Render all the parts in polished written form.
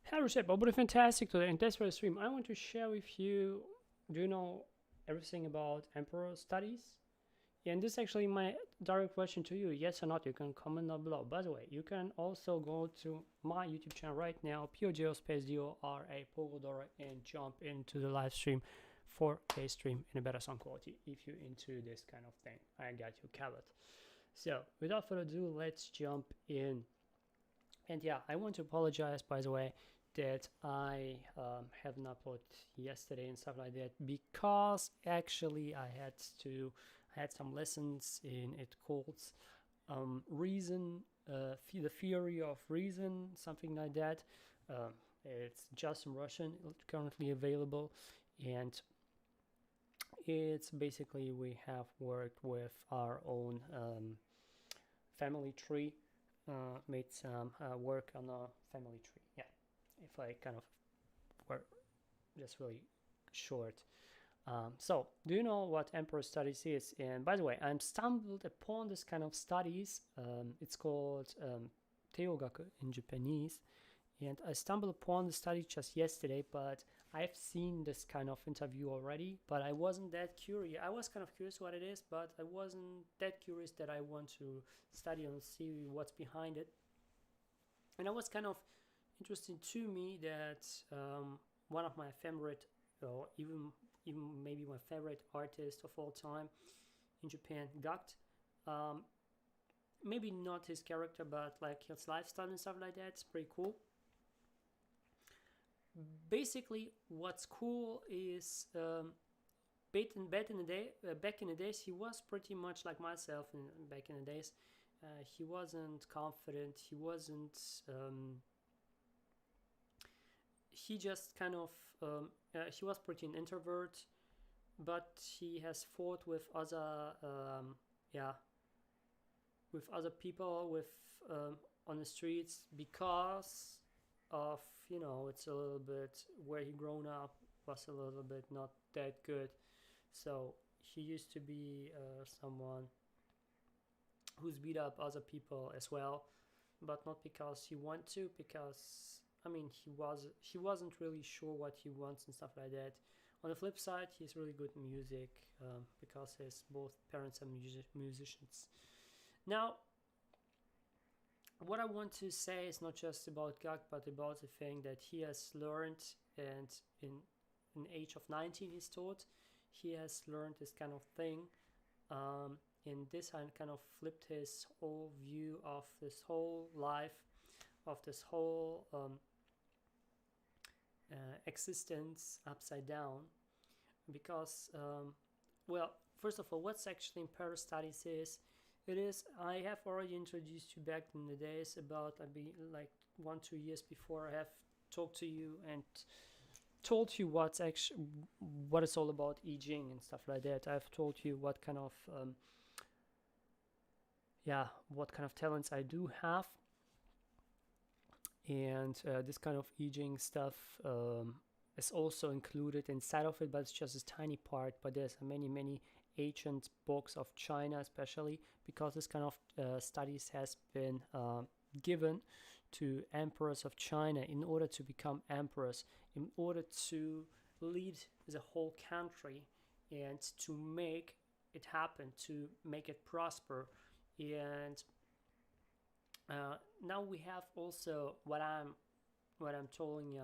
Hello, Recep. I'll be fantastic today. In this stream, I want to share with you. Do you know everything about emperor studies? Yeah, and this is actually my direct question to you. Yes or not? You can comment down below. By the way, you can also go to my YouTube channel right now, pogodora, pogodora, and jump into the live stream for a stream in a better sound quality. If you're into this kind of thing, I got you covered. So, without further ado, let's jump in. And yeah, I want to apologize, by the way, that I haven't uploaded yesterday and stuff like that, because actually I had some lessons in it called reason, the theory of reason, something like that. It's just in Russian, currently available, and it's basically we have worked with our own family tree, made some work on a family tree. Yeah, if I kind of were just really short. So, do you know what emperor studies is? And by the way, I'm stumbled upon this kind of studies. It's called Teogaku in Japanese. And I stumbled upon the study just yesterday, but I've seen this kind of interview already, but I wasn't that curious. I was kind of curious what it is, but I wasn't that curious that I want to study and see what's behind it. And it was kind of interesting to me that one of my favorite, or even maybe my favorite artist of all time in Japan, Gakt. Maybe not his character, but like his lifestyle and stuff like that. It's pretty cool. Basically, what's cool is back in the days, he was pretty much like myself. Back in the days, he wasn't confident. He wasn't. He just kind of. He was pretty an introvert, but he has fought with other. With other people with on the streets because of, it's a little bit where he grown up was a little bit not that good. So he used to be someone who's beat up other people as well, but not because he wanted to, because he wasn't really sure what he wants and stuff like that. On the flip side, he's really good in music because his both parents are musicians. Now, what I want to say is not just about Gag, but about the thing that he has learned, and in the age of 19 he's taught, he has learned this kind of thing, and this kind of flipped his whole view of this whole life, of this whole existence upside down, because, well, first of all, what's actually Empire Studies is, it is, I have already introduced you back in the days about, like 1-2 years before, I have talked to you and told you what it's all about I Ching and stuff like that. I've told you what kind of talents I do have, and this kind of I Ching stuff is also included inside of it, but it's just a tiny part. But there's many ancient books of China, especially because this kind of studies has been given to emperors of China in order to become emperors, in order to lead the whole country and to make it happen, to make it prosper. And now we have also what I'm telling you,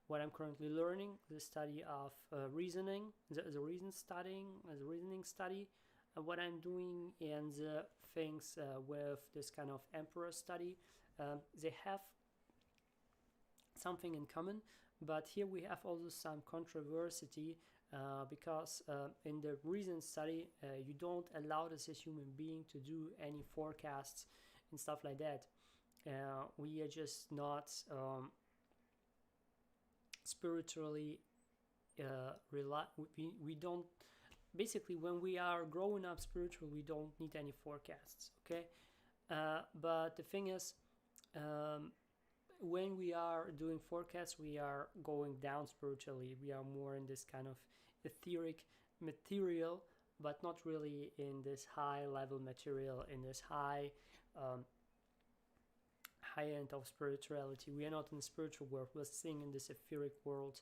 what I'm currently learning, the study of reasoning, the reasoning study, what I'm doing, and the things with this kind of emperor study. They have something in common, but here we have also some controversy because in the reason study, you don't allow us as human being to do any forecasts and stuff like that. We are just not spiritually we don't, basically when we are growing up spiritual, we don't need any forecasts, okay? But the thing is, when we are doing forecasts, we are going down spiritually. We are more in this kind of etheric material, but not really in this high level material, in this high high end of spirituality. We are not in the spiritual world. We're staying in this etheric world.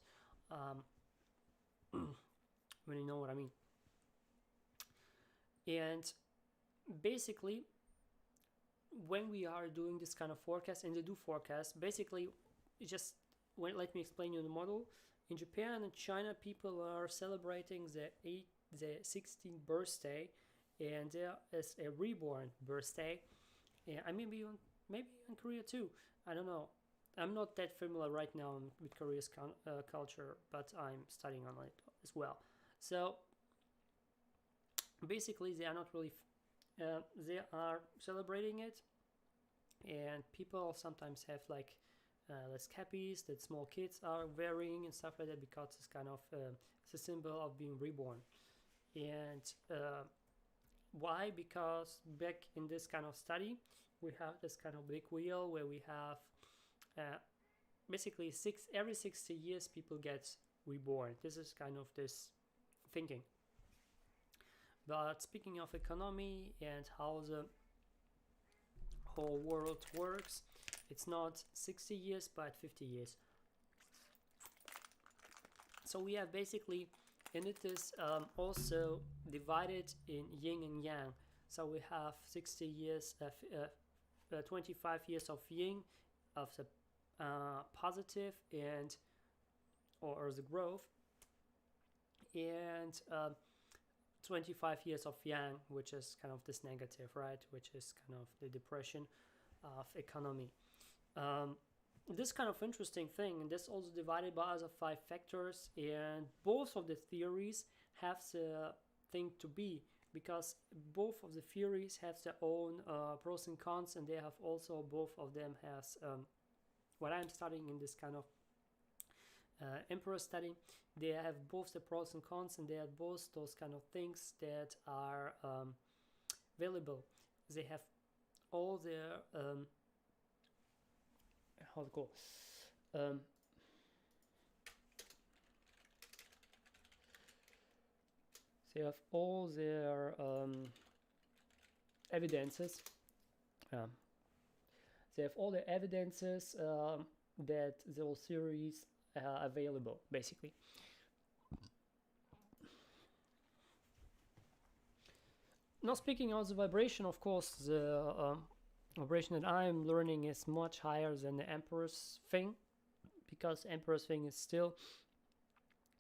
When you know what I mean. And basically, when we are doing this kind of forecast, and they do forecast, basically, let me explain you the model. In Japan and China, people are celebrating the 16th birthday, and there is a reborn birthday. Yeah, I maybe in Korea too. I don't know. I'm not that familiar right now with Korea's culture, but I'm studying on it as well. So basically, they are not really. They are celebrating it, and people sometimes have like less cappies that small kids are wearing and stuff like that, because it's kind of it's a symbol of being reborn. And why? Because back in this kind of study, we have this kind of big wheel where we have basically every 60 years people get reborn. This is kind of this thinking. But speaking of economy and how the whole world works, it's not 60 years but 50 years. So we have basically, and it is also divided in yin and yang. So we have 60 years, 25 years of yin, of the positive and or the growth, and 25 years of yang, which is kind of this negative, right? Which is kind of the depression of economy. This kind of interesting thing, and this also divided by other 5 factors, and both of the theories have the thing to be, because both of the theories have their own pros and cons, and they have also, both of them has what I'm studying in this kind of emperor study, they have both the pros and cons, and they have both those kind of things that are available. They have all their how to call they have all their evidences. They have all the evidences that those theories are available, basically. Now, speaking of the vibration, of course, the vibration that I'm learning is much higher than the Emperor's thing, because Emperor's thing is still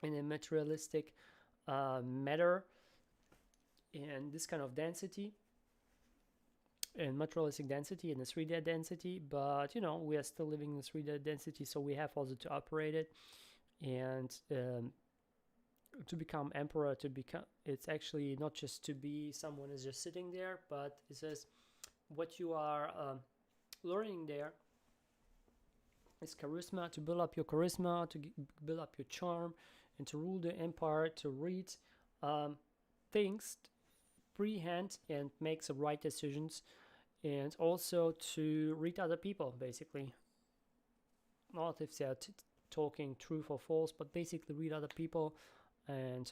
in a materialistic matter and this kind of density, and materialistic density and the 3D density, but we are still living in the 3D density, so we have also to operate it. And to become emperor, it's actually not just to be someone is just sitting there, but it says what you are learning there is charisma, to build up your charisma, to build up your charm, and to rule the empire, to read things freehand and make the right decisions, and also to read other people, basically. Not if they are talking truth or false, but basically read other people, and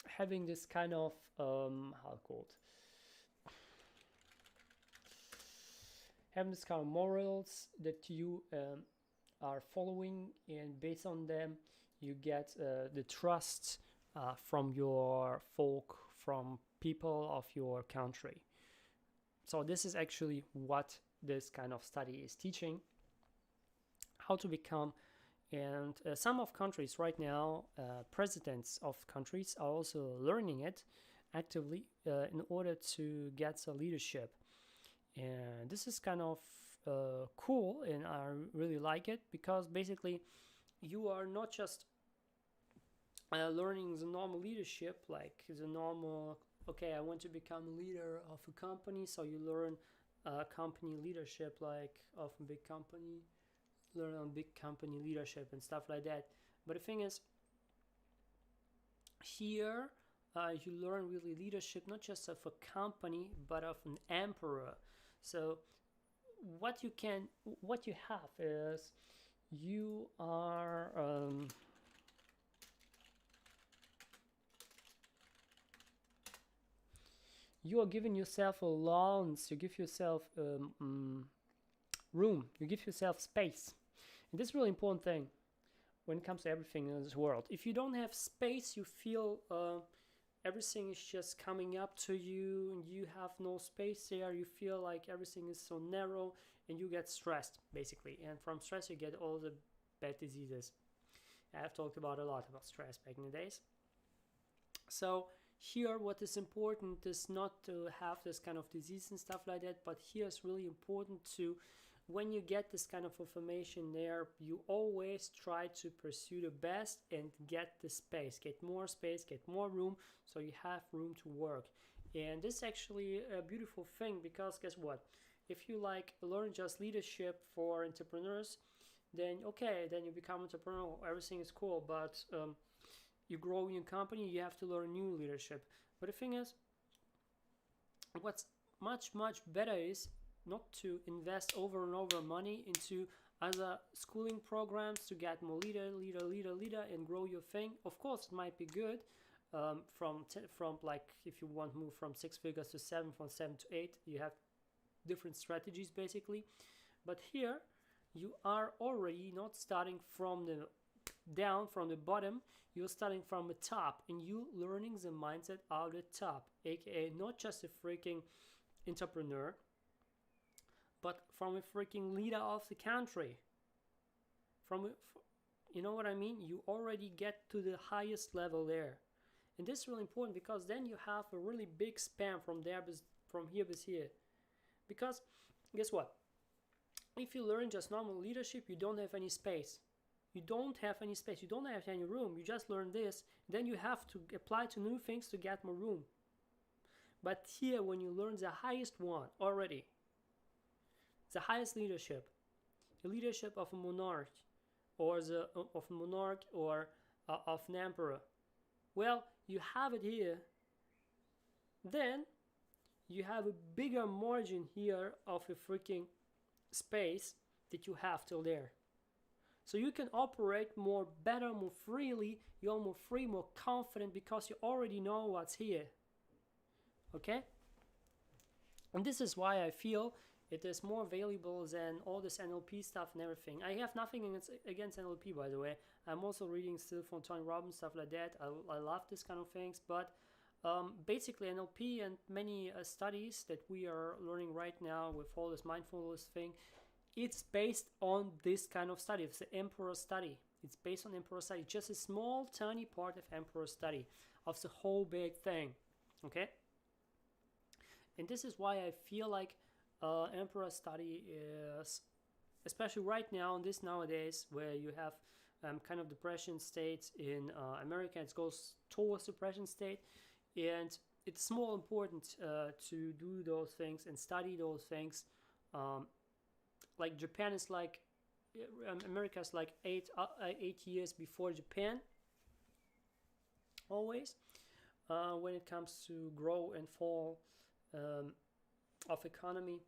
having this kind of having this kind of morals that you are following, and based on them you get the trust from your folk, from people of your country. So this is actually what this kind of study is teaching, how to become. And some of countries right now, presidents of countries are also learning it actively in order to get the leadership. And this is kind of cool, and I really like it, because basically you are not just learning the normal leadership, like the normal, okay, I want to become a leader of a company, so you learn company leadership, like of a big company, learn on big company leadership and stuff like that. But the thing is, here you learn really leadership, not just of a company, but of an emperor. So what you have is, you are you are giving yourself allowance, you give yourself room, you give yourself space. And this is a really important thing when it comes to everything in this world. If you don't have space, you feel everything is just coming up to you and you have no space there. You feel like everything is so narrow and you get stressed, basically. And from stress, you get all the bad diseases. I've talked about a lot about stress back in the days. So here, what is important is not to have this kind of disease and stuff like that, but here it's really important to, when you get this kind of information there, you always try to pursue the best and get the space, get more room, so you have room to work. And this is actually a beautiful thing, because guess what? If you like learn just leadership for entrepreneurs, then okay, then you become entrepreneur, everything is cool, but you grow your company, you have to learn new leadership. But the thing is, what's much better is not to invest over and over money into other schooling programs to get more leader and grow your thing. Of course, it might be good from like, if you want to move from 6 figures to 7, from 7 to 8, you have different strategies basically. But here you are already not starting from the down, from the bottom, you're starting from the top, and you learning the mindset out the top, aka not just a freaking entrepreneur, but from a freaking leader of the country. You know what I mean? You already get to the highest level there. And this is really important, because then you have a really big span from here to here. Because guess what? If you learn just normal leadership, you don't have any space. You don't have any space. You don't have any room. You just learn this. Then you have to apply to new things to get more room. But here, when you learn the highest one already, the highest leadership, the leadership of a monarch, or of an emperor, well, you have it here. Then you have a bigger margin here of a freaking space that you have till there. So you can operate more better, more freely. You're more free, more confident, because you already know what's here. Okay? And this is why I feel it is more valuable than all this NLP stuff and everything. I have nothing against NLP, by the way. I'm also reading still from Tony Robbins, stuff like that. I love this kind of things. But basically NLP and many studies that we are learning right now with all this mindfulness thing, it's based on this kind of study. It's the Emperor study. It's based on Emperor study. Just a small, tiny part of Emperor study of the whole big thing. Okay? And this is why I feel like Emperor study is, especially right now, in this nowadays, where you have kind of depression states in America, it goes towards depression state, and it's more important to do those things and study those things. Like Japan is like, America is like 8 years before Japan, always, when it comes to grow and fall of economy.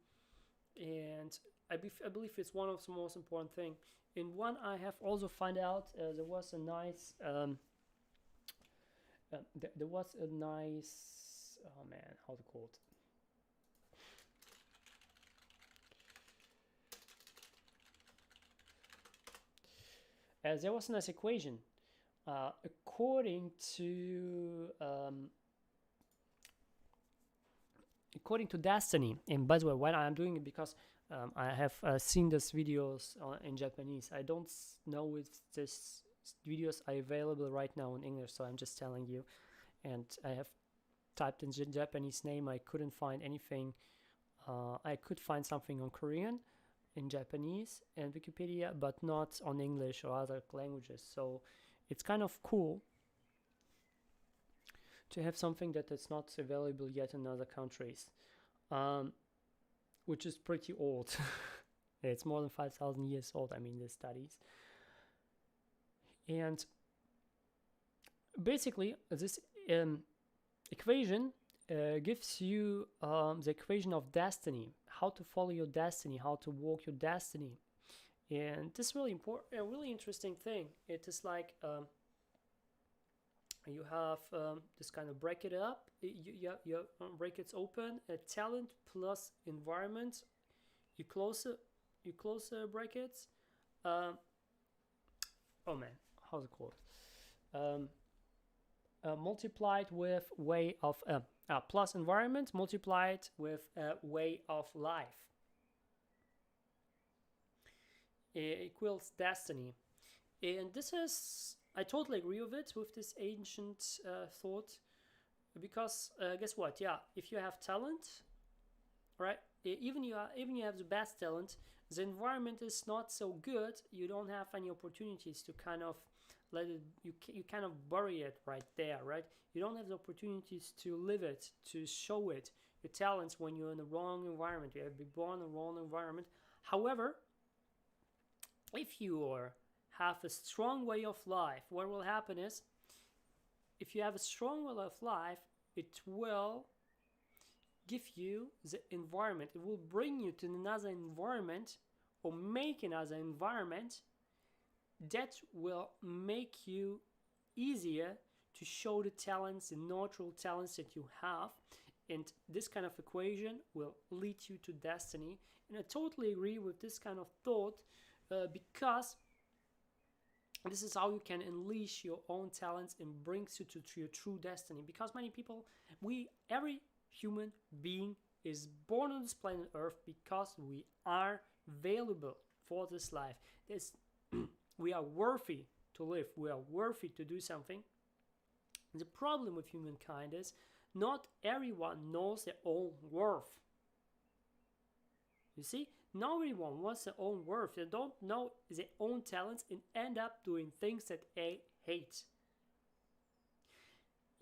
And I believe it's one of the most important thing. In one, I have also found out there was a nice oh man, how to call it? There was a nice equation according to destiny. And by the way, why I'm doing it, because I have seen these videos in Japanese. I don't know if this videos are available right now in English, so I'm just telling you. And I have typed in Japanese name. I couldn't find anything. I could find something on Korean, in Japanese and Wikipedia, but not on English or other languages. So it's kind of cool to have something that is not available yet in other countries, which is pretty old. It's more than 5,000 years old, I mean, the studies. And basically, this equation gives you the equation of destiny, how to follow your destiny, how to walk your destiny. And this is really important, a really interesting thing. It is like You have this kind of bracket up. Your brackets open. Talent plus environment. You close the brackets. Oh man, how's it called? Multiplied with way of plus environment multiplied with way of life equals destiny. And this is, I totally agree with it, with this ancient thought, because guess what? Yeah, if you have talent, right? Even you have the best talent, the environment is not so good. You don't have any opportunities to kind of let it. You kind of bury it right there, right? You don't have the opportunities to live it, to show it your talents when you're in the wrong environment. You have been born in the wrong environment. However, if you have a strong way of life, what will happen is, if you have a strong way of life, it will give you the environment. It will bring you to another environment, or make another environment that will make you easier to show the talents, the natural talents that you have. And this kind of equation will lead you to destiny. And I totally agree with this kind of thought, because this is how you can unleash your own talents and brings you to your true destiny. Because many people, every human being is born on this planet Earth because we are valuable for this life. We are worthy to live. We are worthy to do something. The problem with humankind is not everyone knows their own worth. You see, not everyone wants their own worth. They don't know their own talents and end up doing things that they hate.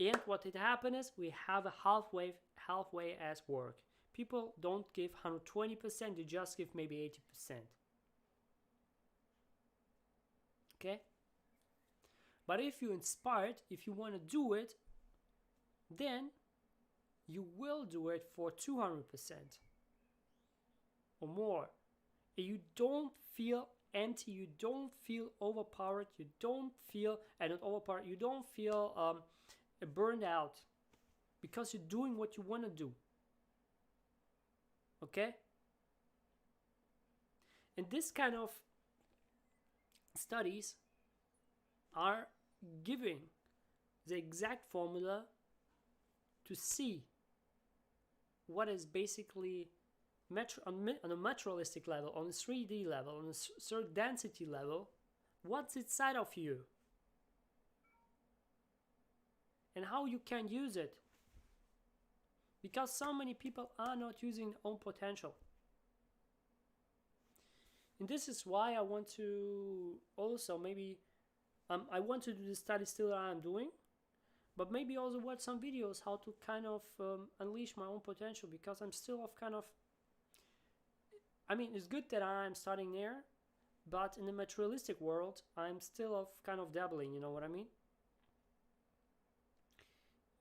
And what it happens is we have a halfway as work. People don't give 120%, they just give maybe 80%. Okay? But if you're inspired, if you want to do it, then you will do it for 200% or more. And you don't feel empty, you don't feel overpowered, you don't feel burned out, because you're doing what you want to do. Okay? And this kind of studies are giving the exact formula to see what is basically on a materialistic level, on a 3D level, on a certain density level, what's inside of you and how you can use it. Because so many people are not using their own potential. And this is why I want to also maybe, I want to do the study still that I'm doing, but maybe also watch some videos how to kind of unleash my own potential, because I'm still it's good that I'm starting there, but in the materialistic world, I'm still kind of dabbling, you know what I mean?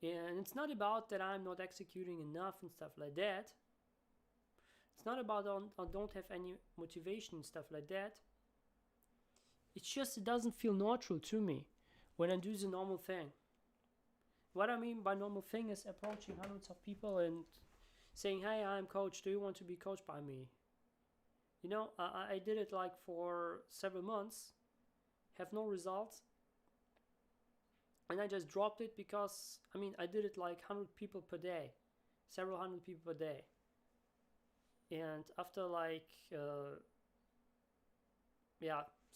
And it's not about that I'm not executing enough and stuff like that. It's not about I don't have any motivation and stuff like that. It's just it doesn't feel natural to me when I do the normal thing. What I mean by normal thing is approaching hundreds of people and saying, hey, I'm coach, do you want to be coached by me? You know, I did it like for several months, have no results. And I just dropped it because, I did it like 100 people per day, several hundred people per day. And after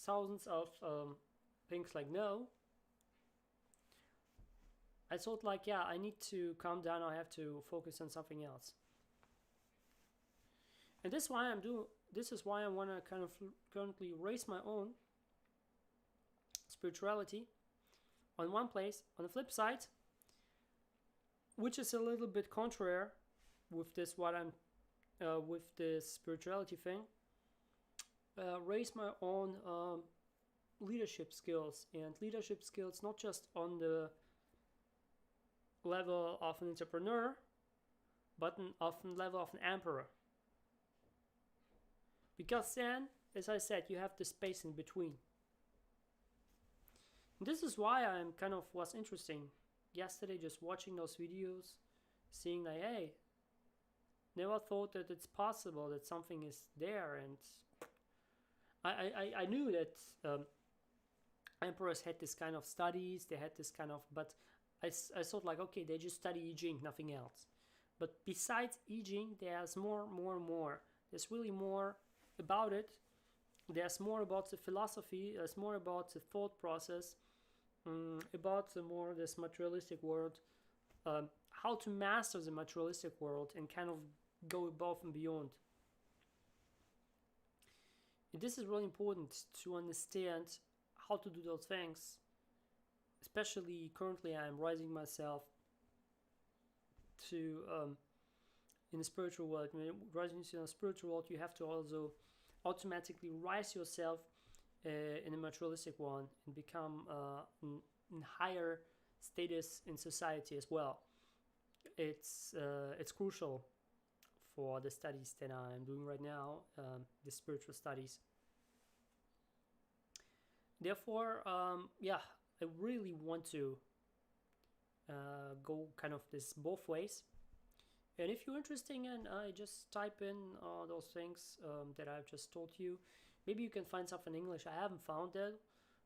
thousands of things like no, I thought I need to calm down. I have to focus on something else. And this is why I want to kind of currently raise my own spirituality on one place. On the flip side, which is a little bit contrary with this with this spirituality thing, raise my own leadership skills, and leadership skills not just on the level of an entrepreneur, but on the level of an emperor. Because then, as I said, you have the space in between. This is why I'm kind of was interesting yesterday, just watching those videos, seeing like, hey, never thought that it's possible that something is there. And I knew that emperors had this kind of studies, they had this kind of, but I thought like, okay, they just study I Ching, nothing else. But besides I Ching, there's more. There's really more about it. There's more about the philosophy, there's more about the thought process, about this materialistic world, how to master the materialistic world and kind of go above and beyond. And this is really important to understand how to do those things. Especially currently, I'm rising myself to in the spiritual world. When rising in the spiritual world, you have to also automatically rise yourself in the materialistic one and become in higher status in society as well. It's crucial for the studies that I'm doing right now, the spiritual studies. Therefore, I really want to go kind of this both ways. And if you're interested in, just type in those things that I've just told you. Maybe you can find something in English. I haven't found that.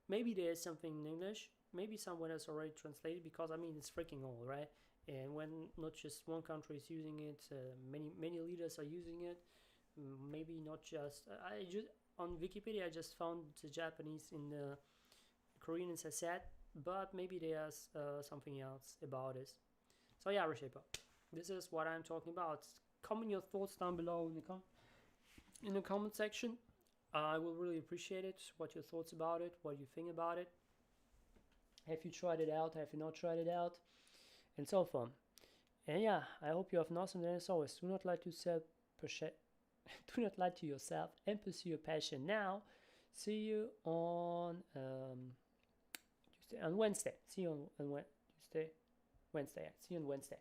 Maybe there is something in English. Maybe someone has already translated, because I mean it's freaking old, right? And when not just one country is using it, many leaders are using it. Maybe not just. I just on Wikipedia I just found the Japanese in the Korean, as I said, but maybe there's something else about it. So yeah, Reshaper. This is what I'm talking about. Comment your thoughts down below in the comment section. I will really appreciate it. What your thoughts about it, what you think about it. Have you tried it out? Have you not tried it out? And so on. And yeah, I hope you have an awesome day. As always, do not lie to yourself and pursue your passion now. See you on Tuesday, on Wednesday. See you on Tuesday, Wednesday. See you on Wednesday.